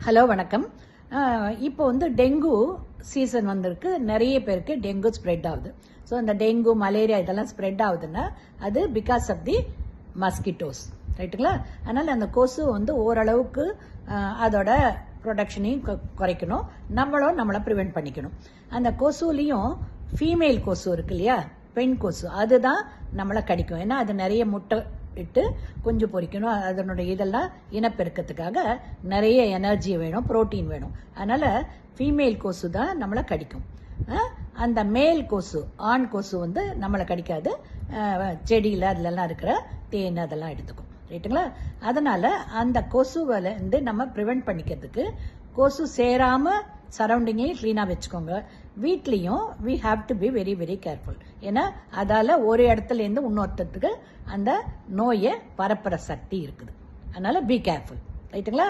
Hello வணக்கம். இப்போ dengue season வந்திருக்கு. நிறைய பேருக்கு டெங்கு ஸ்ப்ரெட் ஆகுது. ஸோ அந்த டெங்கு மலேரியா இதெல்லாம் ஸ்ப்ரெட் ஆகுதுன்னா அது பிகாஸ் ஆஃப் தி மஸ்கிட்டோஸ், ரைட்டுங்களா? அதனால அந்த கொசு ஓரளவுக்கு அதோட ப்ரொடக்ஷனையும் குறைக்கணும், நம்மளை ப்ரிவெண்ட் பண்ணிக்கணும். அந்த கொசுலையும் ஃபீமேல் கொசு இருக்கு இல்லையா, பெண் கொசு, அதுதான் நம்மளை கடிக்கும். ஏன்னா அது நிறைய முட்டை இட்டு குஞ்சு பொரிக்கணும். அதனுடைய இதெல்லாம் இனப்பெருக்கத்துக்காக நிறைய எனர்ஜி வேணும், புரோட்டீன் வேணும். அதனால ஃபீமேல் கொசு தான் நம்மளை கடிக்கும். அந்த மேல் கொசு, ஆண் கொசு நம்மளை கடிக்காது. செடியில் அதுலலாம் இருக்கிற தேன் அதெல்லாம் எடுத்துக்கும், ரைட்டுங்களா? அதனால அந்த கொசுவை நம்ம ப்ரிவெண்ட் பண்ணிக்கிறதுக்கு கொசு சேராம சரௌண்டிங்கையும் கிளீனாக வச்சுக்கோங்க. வீட்லேயும் we have to be very very careful. ஏன்னா அதால் ஒரு இடத்துலேருந்து இன்னொருத்தத்துக்கு அந்த நோயை பரப்புற சக்தி இருக்குது. அதனால பி கேர்ஃபுல், ரைட்டுங்களா?